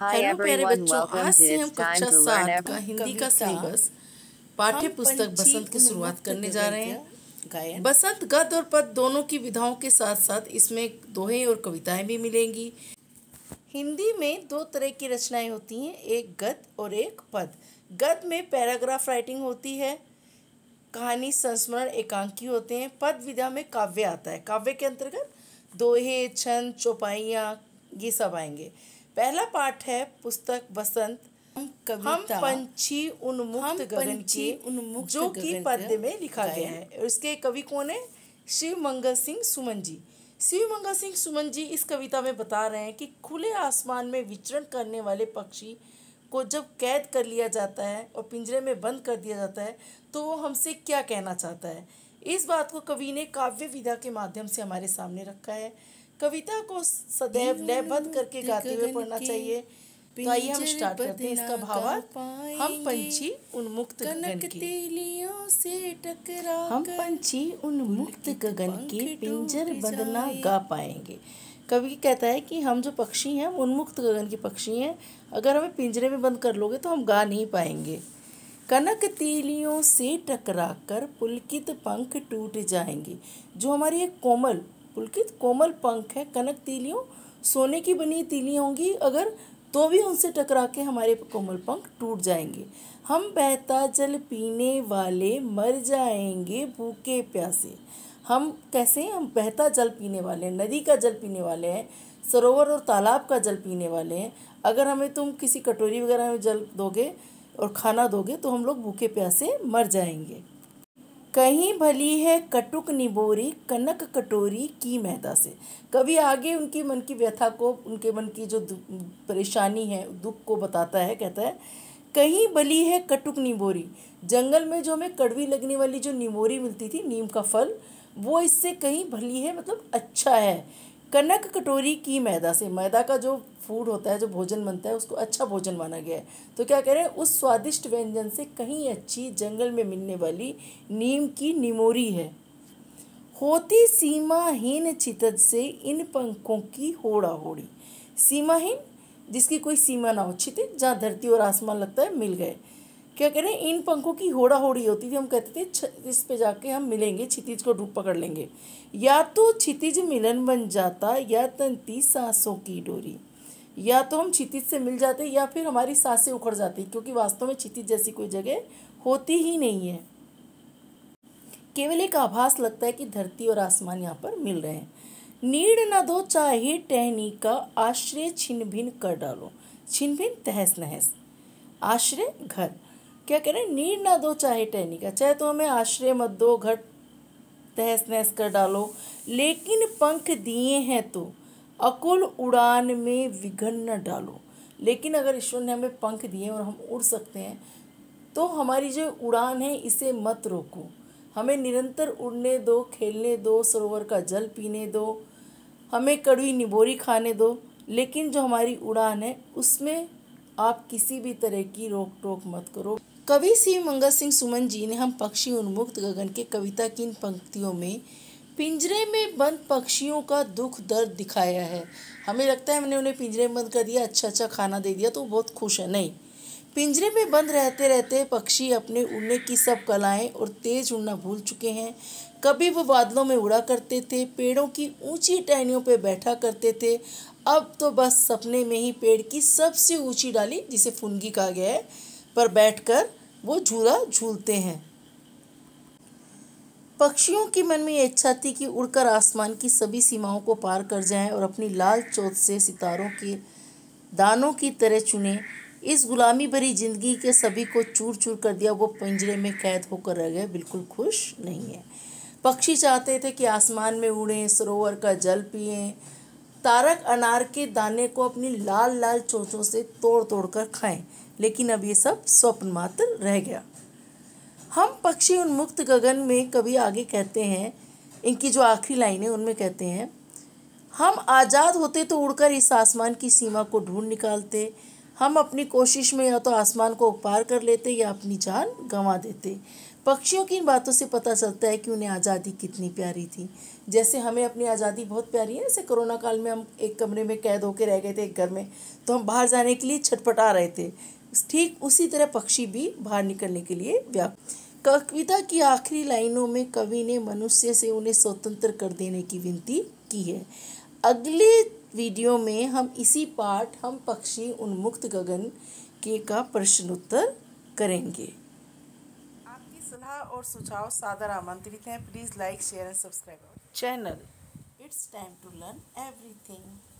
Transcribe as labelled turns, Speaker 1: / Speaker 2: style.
Speaker 1: Hi
Speaker 2: hello प्यारे
Speaker 1: everyone,
Speaker 2: बच्चों,
Speaker 1: welcome
Speaker 2: आज
Speaker 1: to
Speaker 2: से हम
Speaker 1: It's Time
Speaker 2: कक्षा
Speaker 1: to Learn
Speaker 2: 7 का
Speaker 1: Every
Speaker 2: हिंदी का सिलेबस पाठ्य पुस्तक बसंत की शुरुआत करने जा रहे हैं। बसंत गद्य और पद्य दोनों की विधाओं के साथ साथ इसमें दोहे और कविताएं भी मिलेंगी। हिंदी में दो तरह की रचनाएं होती हैं, एक गद्य और एक पद्य। गद्य में पैराग्राफ राइटिंग होती है, कहानी संस्मरण एकांकी होते हैं। पद्य विधा में काव्य आता है। काव्य के अंतर्गत दोहे, छंद, चौपाइयाँ ये सब आएंगे। पहला पाठ है पुस्तक बसंत। हम पंछी उन्मुक्त गगन के, जो कि पद्य में लिखा गया है। और इसके कवि कौन है? शिव मंगल सिंह सुमन जी। शिव मंगल सिंह सुमन जी इस कविता में बता रहे हैं कि खुले आसमान में विचरण करने वाले पक्षी को जब कैद कर लिया जाता है और पिंजरे में बंद कर दिया जाता है तो वो हमसे क्या कहना चाहता है। इस बात को कवि ने काव्य विधा के माध्यम से हमारे सामने रखा है। कविता को सदैव लयबद्ध करके गाते हुए पढ़ना चाहिए। तो आइए हम स्टार्ट करते हैं इसका भावार्थ। हम पंछी उन्मुक्त गगन के, हम पंछी उन्मुक्त गगन के पिंजर बंद ना गा पाएंगे। कवि कहता है कि हम जो पक्षी हैं, हम उन्मुक्त गगन के पक्षी हैं, अगर हमें पिंजरे में बंद कर लोगे तो हम गा नहीं पाएंगे। कनक तीलियों से टकराकर पुलकित पंख टूट जाएंगे। जो हमारी एक कोमल पुलकित कोमल पंख है, कनक तीलियों सोने की बनी तीलियाँ होंगी अगर, तो भी उनसे टकरा के हमारे कोमल पंख टूट जाएंगे। हम बहता जल पीने वाले मर जाएंगे भूखे प्यासे। हम कैसे हैं? हम बहता जल पीने वाले हैं, नदी का जल पीने वाले हैं, सरोवर और तालाब का जल पीने वाले हैं। अगर हमें तुम किसी कटोरी वगैरह में जल दोगे और खाना दोगे तो हम लोग भूखे प्यासे मर जाएंगे। कहीं भली है कटुक निबोरी कनक कटोरी की मैदा से। कभी आगे उनकी मन की व्यथा को, उनके मन की जो परेशानी है, दुख को बताता है। कहता है कहीं भली है कटुक निबोरी। जंगल में जो हमें कड़वी लगने वाली जो निमोरी मिलती थी, नीम का फल, वो इससे कहीं भली है, मतलब अच्छा है। कनक कटोरी की मैदा से, मैदा का जो फूड होता है, जो भोजन बनता है, उसको अच्छा भोजन माना गया है। तो क्या कह रहे हैं? उस स्वादिष्ट व्यंजन से कहीं अच्छी जंगल में मिलने वाली नीम की निमोरी है। होती सीमाहीन चितद से इन पंखों की होड़ा होड़ी। सीमाहीन, जिसकी कोई सीमा ना हो, क्षितिज जहाँ धरती और आसमान लगता है मिल गए। क्या कह रहे हैं? इन पंखों की होड़ा होड़ी होती थी। हम कहते थे इस पे जाके हम मिलेंगे, क्षितिज को डूब पकड़ लेंगे। या तो क्षितिज मिलन बन जाता या तंती सांसों की डोरी। या तो हम क्षितिज से मिल जाते या फिर हमारी सांसें उखड़ जाती, क्योंकि वास्तव में क्षितिज जैसी कोई जगह होती ही नहीं है। केवल एक आभास लगता है कि धरती और आसमान यहाँ पर मिल रहे हैं। नीड़ न दो चाहे टहनी का आश्रय छिन भिन कर डालो। छिन भिन तहस नहस, आश्रय घर। क्या कह रहे हैं? नीड़ ना दो चाहे टहनी का, चाहे तो हमें आश्रय मत दो, घर तहस नहस कर डालो, लेकिन पंख दिए हैं तो अकुल उड़ान में विघन न डालो। लेकिन अगर ईश्वर ने हमें पंख दिए और हम उड़ सकते हैं तो हमारी जो उड़ान है इसे मत रोको। हमें निरंतर उड़ने दो, खेलने दो, सरोवर का जल पीने दो, हमें कड़वी निबोरी खाने दो, लेकिन जो हमारी उड़ान है उसमें आप किसी भी तरह की रोक टोक मत करो। कवि शिव मंगल सिंह सुमन जी ने हम पक्षी उन्मुक्त गगन के कविता की इन पंक्तियों में पिंजरे में बंद पक्षियों का दुख दर्द दिखाया है। हमें लगता है हमने उन्हें पिंजरे में बंद कर दिया, अच्छा खाना दे दिया तो वो बहुत खुश है। नहीं, पिंजरे में बंद रहते रहते पक्षी अपने उड़ने की सब कलाएं और तेज उड़ना भूल चुके हैं। कभी वो बादलों में उड़ा करते थे, पेड़ों की ऊंची टहनियों पर बैठा करते थे, अब तो बस सपने में ही पेड़ की सबसे ऊंची डाली, जिसे फुनगी कहा गया है, पर बैठकर वो झूला झूलते हैं। पक्षियों के मन में ये इच्छा थी कि उड़कर आसमान की सभी सीमाओं को पार कर जाएं और अपनी लाल चोंच से सितारों के दानों की तरह चुने। इस गुलामी भरी जिंदगी के सभी को चूर चूर कर दिया, वो पिंजरे में कैद होकर रह गए, बिल्कुल खुश नहीं है। पक्षी चाहते थे कि आसमान में उड़ें, सरोवर का जल पिएं, तारक अनार के दाने को अपनी लाल लाल चोंचों से तोड़ तोड़ कर खाएं, लेकिन अब ये सब स्वप्न मात्र रह गया। हम पक्षी उन्मुक्त गगन में कभी आगे कहते हैं, इनकी जो आखिरी लाइन है उनमें कहते हैं, हम आज़ाद होते तो उड़कर इस आसमान की सीमा को ढूंढ निकालते। हम अपनी कोशिश में या तो आसमान को पार कर लेते या अपनी जान गंवा देते। पक्षियों की इन बातों से पता चलता है कि उन्हें आज़ादी कितनी प्यारी थी। जैसे हमें अपनी आज़ादी बहुत प्यारी है, जैसे कोरोना काल में हम एक कमरे में कैद होकर रह गए थे एक घर में, तो हम बाहर जाने के लिए छटपटा रहे थे। ठीक उसी तरह पक्षी भी बाहर निकलने के लिए व्याकुल। कविता की आखिरी लाइनों में कवि ने मनुष्य से उन्हें स्वतंत्र कर देने की विनती की है। अगले वीडियो में हम इसी पाठ हम पक्षी उन्मुक्त गगन के का प्रश्न उत्तर करेंगे। आपकी सलाह और सुझाव सादर आमंत्रित हैं। Please like share and subscribe our channel. It's time to learn everything.